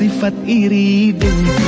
sifat iri dengki.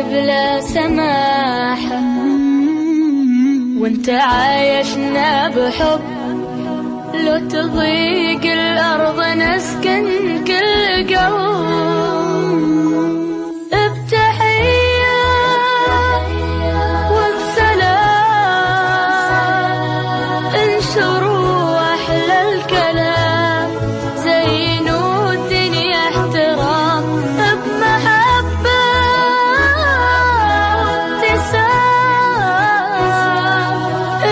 بلا سماحة وانت عايشنا بحب، لو تضيق الأرض نسكن كل قلب بتحية وبسلام، انشروا أحلى الكلام، زينوا الدنيا احترام بمحبة وابتسام،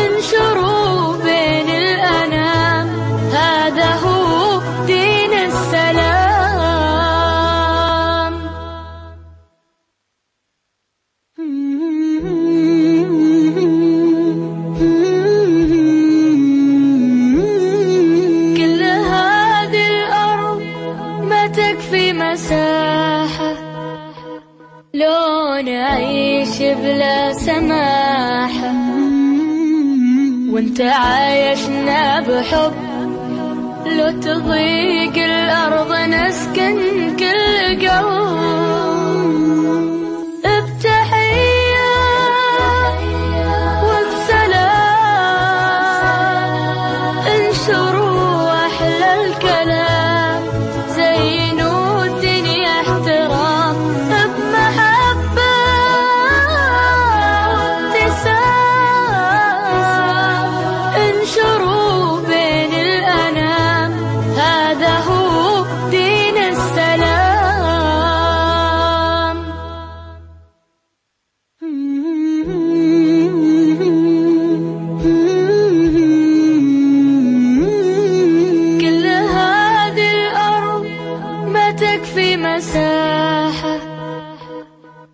انشروا بين الأنام، هذا هو دين السلام. كل هذه الأرض ما تكفي مساحة لو نعيش بلا سماحة، وانت عايشنا بحب، لو تضيق الأرض نسكن كل قلب بتحية وبسلام، انشروا أحلى الكلام، زينوا الدنيا احترام بمحبة وابتسام، انشروا بين الأنام، هذا هو دين السلام.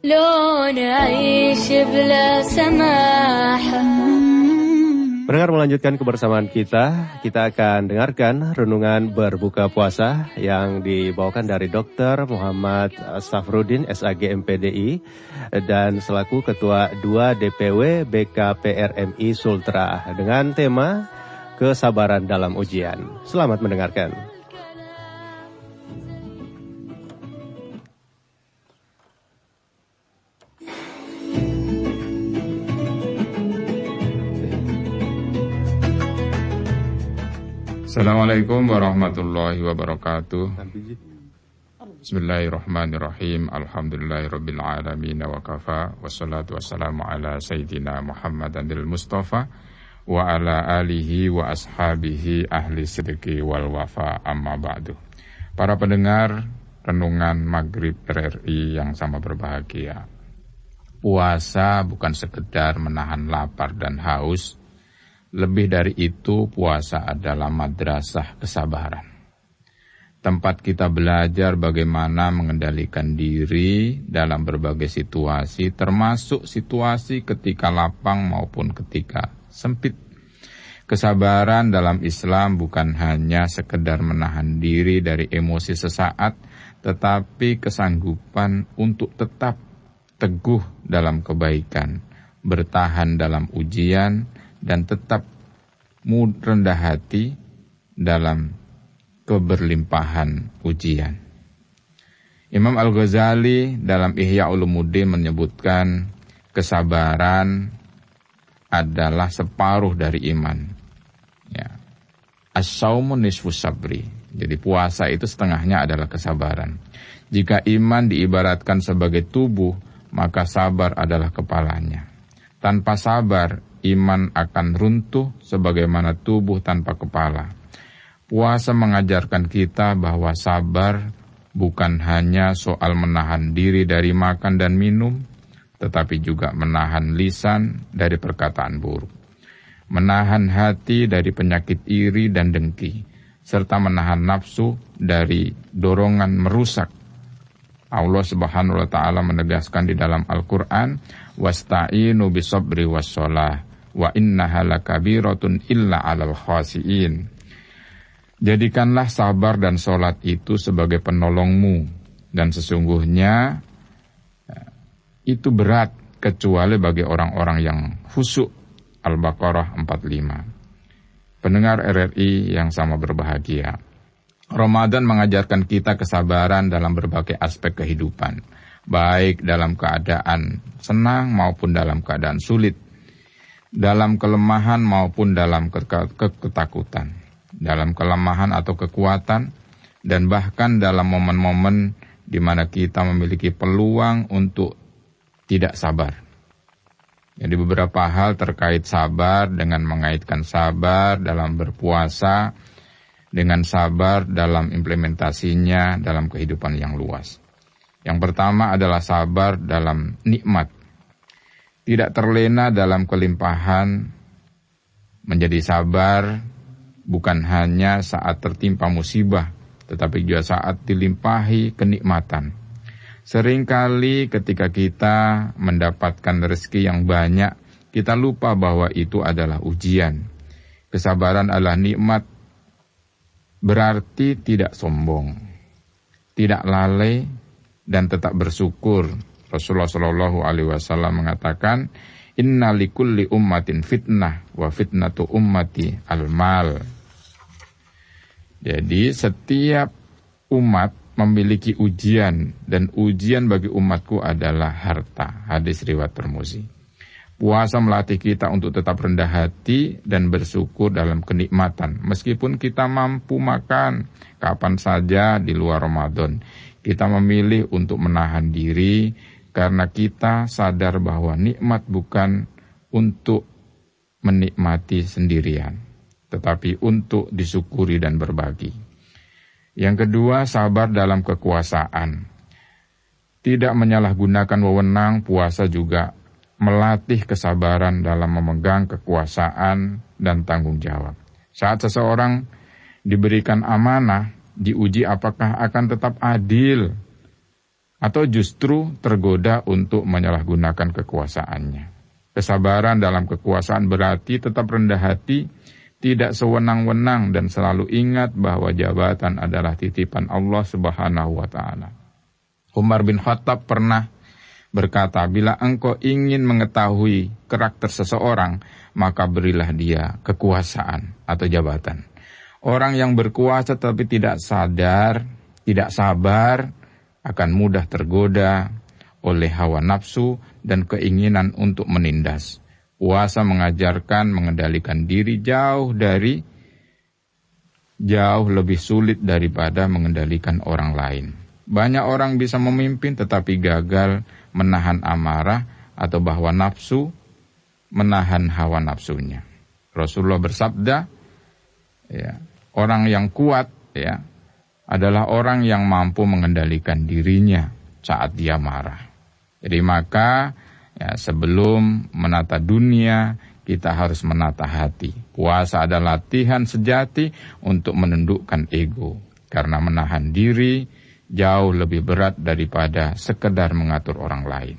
لو نعيش بلا سماحة. Pendengar, melanjutkan kebersamaan kita akan dengarkan renungan berbuka puasa yang dibawakan dari Dr. Muhammad Safruddin, SAG MPDI, dan selaku Ketua 2 DPW BKPRMI Sultra dengan tema kesabaran dalam ujian. Selamat mendengarkan. Assalamualaikum warahmatullahi wabarakatuh. Bismillahirrahmanirrahim. Alhamdulillahirabbil alamin wa kafa wassalatu wassalamu ala sayyidina Muhammadil Mustafa wa ala alihi wa ashabihi ahli sidqi wal wafa, amma ba'du. Para pendengar renungan Maghrib RRI yang sama berbahagia. Puasa bukan sekedar menahan lapar dan haus. Lebih dari itu, puasa adalah madrasah kesabaran. Tempat kita belajar bagaimana mengendalikan diri dalam berbagai situasi, termasuk situasi ketika lapang maupun ketika sempit. Kesabaran dalam Islam bukan hanya sekedar menahan diri dari emosi sesaat, tetapi kesanggupan untuk tetap teguh dalam kebaikan, bertahan dalam ujian, dan tetap rendah hati dalam keberlimpahan ujian. Imam Al-Ghazali dalam Ihya Ulumuddin menyebutkan kesabaran adalah separuh dari iman. Ya. As-saumu nisfus sabri. Jadi puasa itu setengahnya adalah kesabaran. Jika iman diibaratkan sebagai tubuh, maka sabar adalah kepalanya. Tanpa sabar, iman akan runtuh sebagaimana tubuh tanpa kepala. Puasa mengajarkan kita bahwa sabar bukan hanya soal menahan diri dari makan dan minum, tetapi juga menahan lisan dari perkataan buruk, menahan hati dari penyakit iri dan dengki, serta menahan nafsu dari dorongan merusak. Allah Subhanahu wa taala menegaskan di dalam Al-Qur'an, wasta'inu bisabri wasshalah wa innaha lakabiratun illa 'alal khasiin. Jadikanlah sabar dan sholat itu sebagai penolongmu, dan sesungguhnya itu berat kecuali bagi orang-orang yang khusyuk. Al-Baqarah 45. Pendengar RRI yang sama berbahagia, Ramadan mengajarkan kita kesabaran dalam berbagai aspek kehidupan, baik dalam keadaan senang maupun dalam keadaan sulit, dalam kelemahan maupun dalam ketakutan, dalam kelemahan atau kekuatan, dan bahkan dalam momen-momen di mana kita memiliki peluang untuk tidak sabar. Jadi beberapa hal terkait sabar dengan mengaitkan sabar dalam berpuasa dengan sabar dalam implementasinya dalam kehidupan yang luas. Yang pertama adalah sabar dalam nikmat. Tidak terlena dalam kelimpahan. Menjadi sabar bukan hanya saat tertimpa musibah, tetapi juga saat dilimpahi kenikmatan. Seringkali ketika kita mendapatkan rezeki yang banyak, kita lupa bahwa itu adalah ujian. Kesabaran adalah nikmat, berarti tidak sombong, tidak lalai, dan tetap bersyukur. Rasulullah SAW mengatakan, inna likulli ummatin fitnah wa fitnatu ummati al-mal. Jadi setiap umat memiliki ujian, dan ujian bagi umatku adalah harta. Hadis riwayat Tirmizi. Puasa melatih kita untuk tetap rendah hati dan bersyukur dalam kenikmatan. Meskipun kita mampu makan kapan saja di luar Ramadan, kita memilih untuk menahan diri karena kita sadar bahwa nikmat bukan untuk menikmati sendirian, tetapi untuk disyukuri dan berbagi. Yang kedua, sabar dalam kekuasaan. Tidak menyalahgunakan wewenang, puasa juga melatih kesabaran dalam memegang kekuasaan dan tanggung jawab. Saat seseorang diberikan amanah, diuji apakah akan tetap adil atau justru tergoda untuk menyalahgunakan kekuasaannya. Kesabaran dalam kekuasaan berarti tetap rendah hati, tidak sewenang-wenang dan selalu ingat bahwa jabatan adalah titipan Allah Subhanahu wa taala. Umar bin Khattab pernah berkata, bila engkau ingin mengetahui karakter seseorang, maka berilah dia kekuasaan atau jabatan. Orang yang berkuasa tapi tidak sadar, tidak sabar, akan mudah tergoda oleh hawa nafsu dan keinginan untuk menindas. Puasa mengajarkan mengendalikan diri jauh lebih sulit daripada mengendalikan orang lain. Banyak orang bisa memimpin tetapi gagal menahan amarah atau bahwa nafsu, menahan hawa nafsunya. Rasulullah bersabda, ya, orang yang kuat ya adalah orang yang mampu mengendalikan dirinya saat dia marah. Jadi maka ya, sebelum menata dunia, kita harus menata hati. Puasa adalah latihan sejati untuk menundukkan ego. Karena menahan diri jauh lebih berat daripada sekedar mengatur orang lain.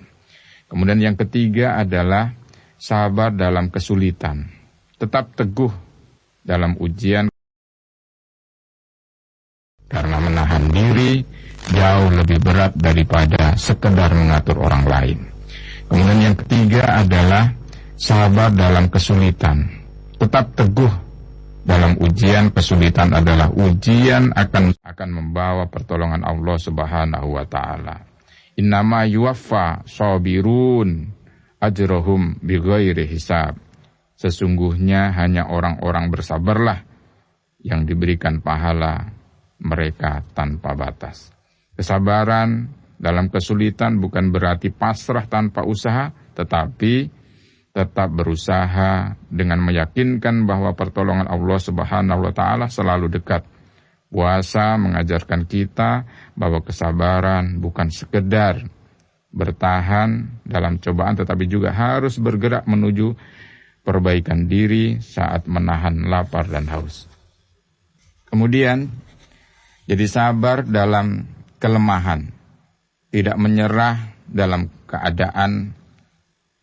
Kemudian yang ketiga adalah sabar dalam kesulitan. Tetap teguh dalam ujian. Karena menahan diri jauh lebih berat daripada sekedar mengatur orang lain. Kemudian yang ketiga adalah sabar dalam kesulitan. Tetap teguh dalam ujian. Kesulitan adalah ujian akan membawa pertolongan Allah Subhanahu wa taala. Innama yuwaffa sabirun ajrohum bighairi hisab. Sesungguhnya hanya orang-orang bersabarlah yang diberikan pahala mereka tanpa batas. Kesabaran dalam kesulitan bukan berarti pasrah tanpa usaha, tetapi tetap berusaha dengan meyakinkan bahwa pertolongan Allah Subhanahu wa taala selalu dekat. Puasa mengajarkan kita bahwa kesabaran bukan sekedar bertahan dalam cobaan, tetapi juga harus bergerak menuju perbaikan diri saat menahan lapar dan haus. Kemudian jadi sabar dalam kelemahan, tidak menyerah dalam keadaan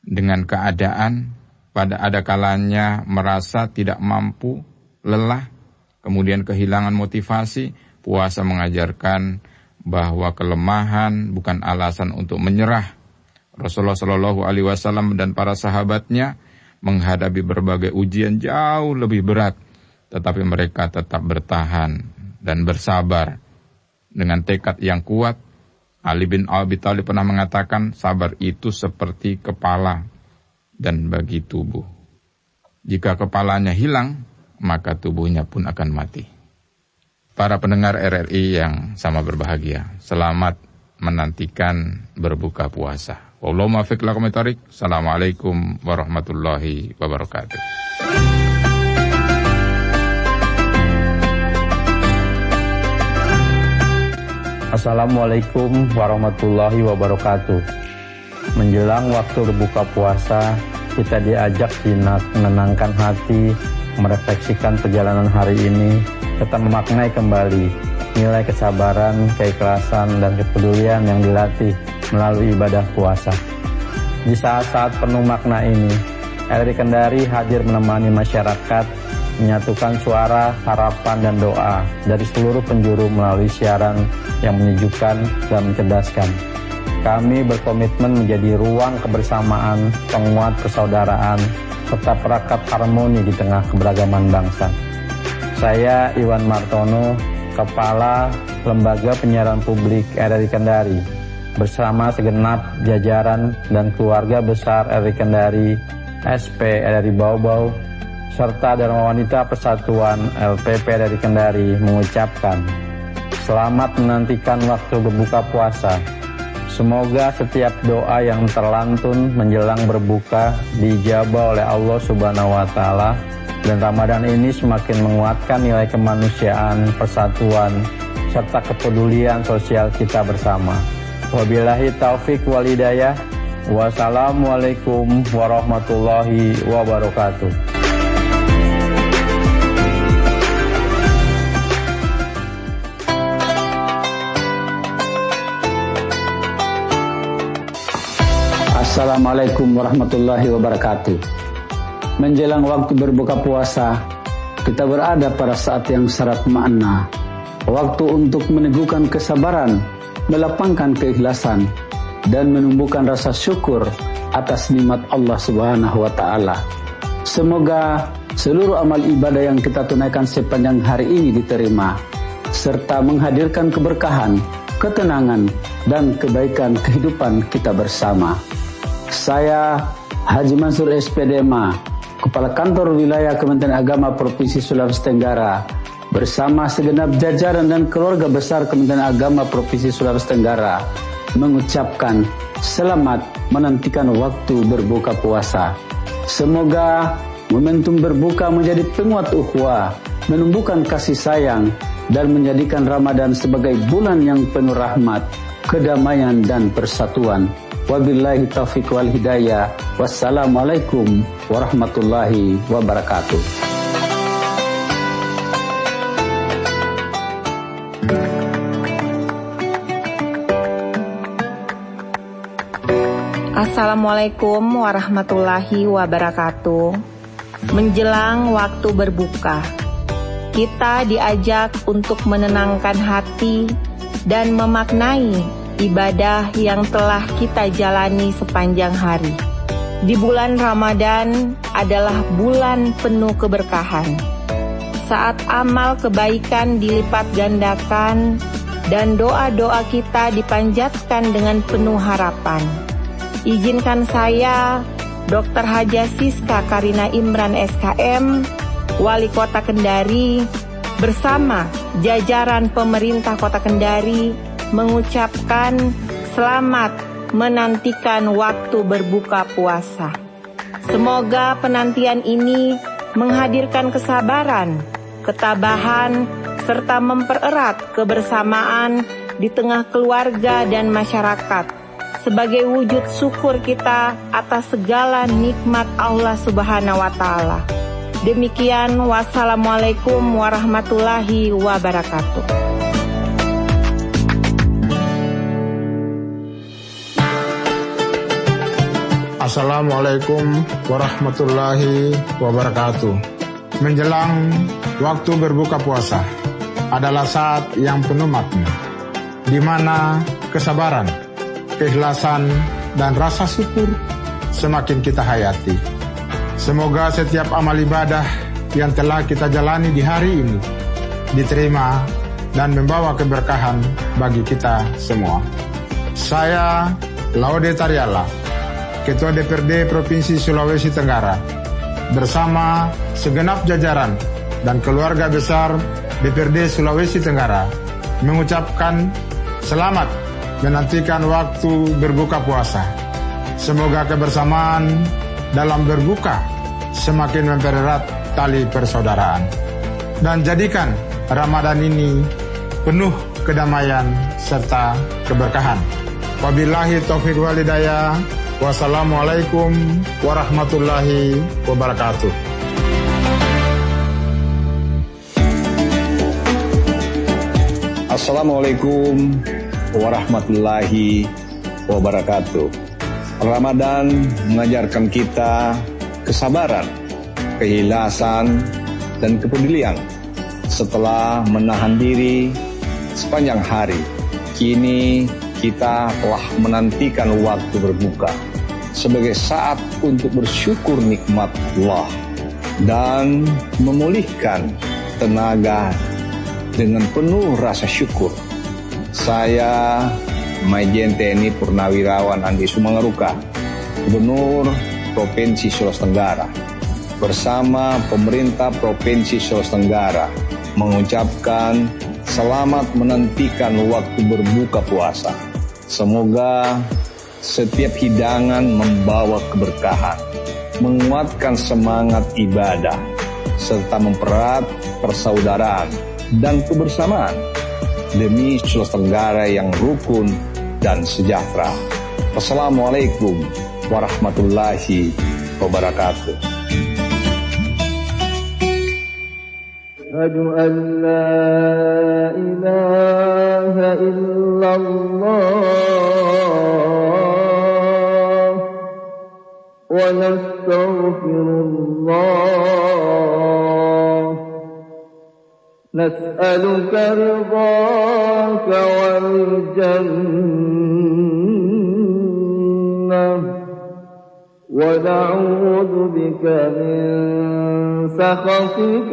dengan keadaan, pada ada kalanya merasa tidak mampu, lelah, kemudian kehilangan motivasi. Puasa mengajarkan bahwa kelemahan bukan alasan untuk menyerah. Rasulullah Shallallahu Alaihi Wasallam dan para sahabatnya menghadapi berbagai ujian jauh lebih berat, tetapi mereka tetap bertahan dan bersabar dengan tekad yang kuat. Ali bin Abi Thalib pernah mengatakan, sabar itu seperti kepala dan bagi tubuh. Jika kepalanya hilang, maka tubuhnya pun akan mati. Para pendengar RRI yang sama berbahagia, selamat menantikan berbuka puasa. Wallahu muwaffiq lakum thoriq. Assalamualaikum warahmatullahi wabarakatuh. Assalamualaikum warahmatullahi wabarakatuh. Menjelang waktu berbuka puasa, kita diajak sinak, menenangkan hati, merefleksikan perjalanan hari ini, serta memaknai kembali nilai kesabaran, keikhlasan, dan kepedulian yang dilatih melalui ibadah puasa. Di saat-saat penuh makna ini, RRI Kendari hadir menemani masyarakat, menyatukan suara, harapan, dan doa dari seluruh penjuru melalui siaran yang menyejukkan dan mencerdaskan. Kami berkomitmen menjadi ruang kebersamaan, penguat persaudaraan, serta perekat harmoni di tengah keberagaman bangsa. Saya Iwan Martono, Kepala Lembaga Penyiaran Publik RRI Kendari, bersama segenap jajaran dan keluarga besar RRI Kendari, SP RRI Bau-Bau, serta Dharma Wanita Persatuan LPP RRI Kendari mengucapkan selamat menantikan waktu berbuka puasa. Semoga setiap doa yang terlantun menjelang berbuka diijabah oleh Allah Subhanahu wa taala, dan Ramadan ini semakin menguatkan nilai kemanusiaan, persatuan, serta kepedulian sosial kita bersama. Wabillahi taufik wal hidayah. Wassalamualaikum warahmatullahi wabarakatuh. Assalamualaikum warahmatullahi wabarakatuh. Menjelang waktu berbuka puasa, kita berada pada saat yang syarat makna. Waktu untuk meneguhkan kesabaran, melapangkan keikhlasan, dan menumbuhkan rasa syukur atas nikmat Allah Subhanahu wa Ta'ala. Semoga seluruh amal ibadah yang kita tunaikan sepanjang hari ini diterima, serta menghadirkan keberkahan, ketenangan, dan kebaikan kehidupan kita bersama. Saya Haji Mansur SPDMA, Kepala Kantor Wilayah Kementerian Agama Provinsi Sulawesi Tenggara, bersama segenap jajaran dan keluarga besar Kementerian Agama Provinsi Sulawesi Tenggara, mengucapkan selamat menantikan waktu berbuka puasa. Semoga momentum berbuka menjadi penguat ukhuwah, menumbuhkan kasih sayang, dan menjadikan Ramadan sebagai bulan yang penuh rahmat, kedamaian, dan persatuan. Wabillahi taufiq wal hidayah. Wassalamualaikum warahmatullahi wabarakatuh. Assalamualaikum warahmatullahi wabarakatuh. Menjelang waktu berbuka, kita diajak untuk menenangkan hati dan memaknai ibadah yang telah kita jalani sepanjang hari. Di bulan Ramadan adalah bulan penuh keberkahan, saat amal kebaikan dilipat gandakan dan doa-doa kita dipanjatkan dengan penuh harapan. Izinkan saya, Dr. Haja Siska Karina Imran SKM, Wali Kota Kendari, bersama jajaran pemerintah Kota Kendari mengucapkan selamat menantikan waktu berbuka puasa. Semoga penantian ini menghadirkan kesabaran, ketabahan, serta mempererat kebersamaan di tengah keluarga dan masyarakat sebagai wujud syukur kita atas segala nikmat Allah Subhanahu wa Ta'ala. Demikian, wassalamualaikum warahmatullahi wabarakatuh. Assalamualaikum warahmatullahi wabarakatuh. Menjelang waktu berbuka puasa adalah saat yang penuh makna, di mana kesabaran, keikhlasan, dan rasa syukur semakin kita hayati. Semoga setiap amal ibadah yang telah kita jalani di hari ini diterima dan membawa keberkahan bagi kita semua. Saya Laude Tariala, Ketua DPRD Provinsi Sulawesi Tenggara, bersama segenap jajaran dan keluarga besar DPRD Sulawesi Tenggara, mengucapkan selamat menantikan waktu berbuka puasa. Semoga kebersamaan dalam berbuka semakin mempererat tali persaudaraan, dan jadikan Ramadan ini penuh kedamaian serta keberkahan. Wabillahi taufiq wal hidayah. Wassalamualaikum warahmatullahi wabarakatuh. Assalamualaikum warahmatullahi wabarakatuh. Ramadan mengajarkan kita kesabaran, keikhlasan, dan kepedulian. Setelah menahan diri sepanjang hari, kini kita telah menantikan waktu berbuka sebagai saat untuk bersyukur nikmat Allah dan memulihkan tenaga dengan penuh rasa syukur. Saya Majen TNI Purnawirawan Andi Sumangaruka, Gubernur Provinsi Sulawesi Tenggara, bersama pemerintah Provinsi Sulawesi Tenggara mengucapkan selamat menantikan waktu berbuka puasa. Semoga setiap hidangan membawa keberkahan, menguatkan semangat ibadah, serta mempererat persaudaraan dan kebersamaan demi Sulawesi Tenggara yang rukun dan sejahtera. Wassalamualaikum warahmatullahi wabarakatuh. Asyhadu an la ilaha illallah ونستغفر الله نسألك رضاك والجنة ونعوذ بك من سخطك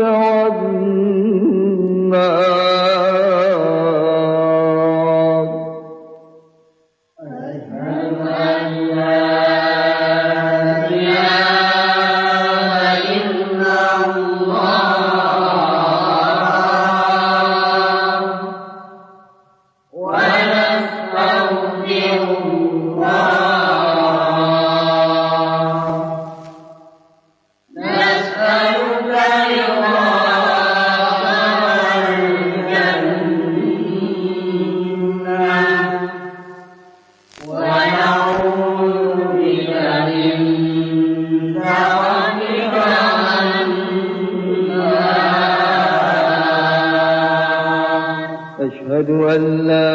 والنار أشهد أن لا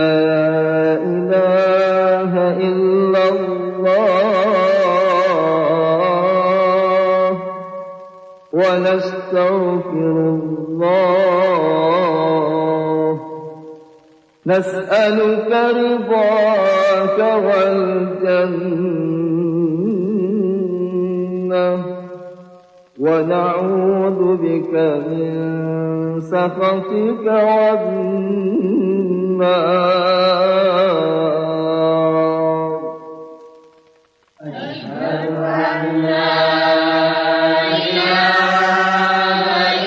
إله إلا الله ونستغفر الله نسألك رضاك والجنة ونعوذ بك من سخطك والنار أشهد أن لا إله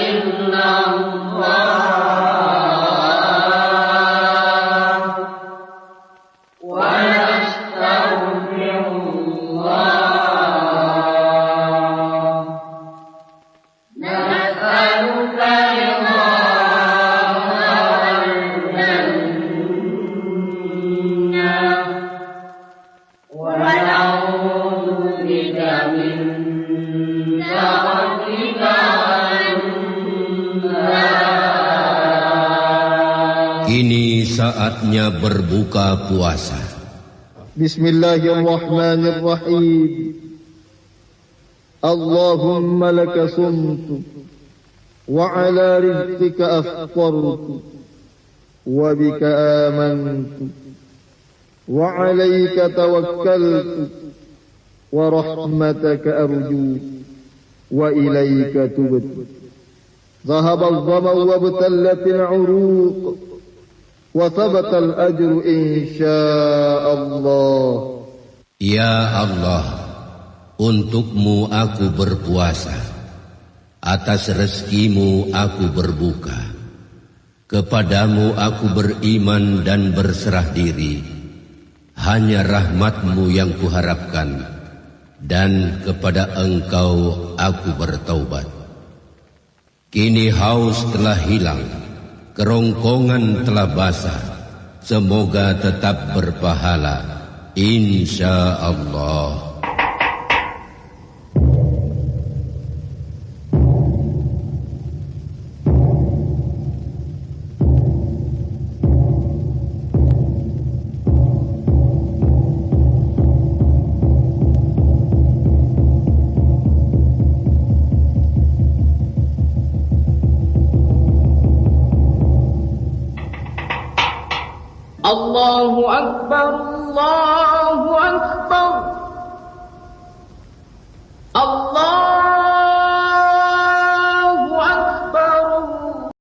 إلا الله ونستغفر الله Kini saatnya berbuka puasa. Bismillahirrahmanirrahim. Allahumma laka sumtu wa ala rizqika aftartu wa bika amantu wa alayka tawakkaltu wa rahmataka arju wa ilayka tubtu. ذهب الظمأ وابتلت العروق وثبت الأجر إن شاء الله. Ya Allah, untukmu aku berpuasa, atas rezekimu aku berbuka, kepadamu aku beriman dan berserah diri, hanya rahmatmu yang kuharapkan, dan kepada engkau aku bertaubat. Kini haus telah hilang, kerongkongan telah basah, semoga tetap berpahala, insya Allah. Allahu Akbar, Allahu Akbar.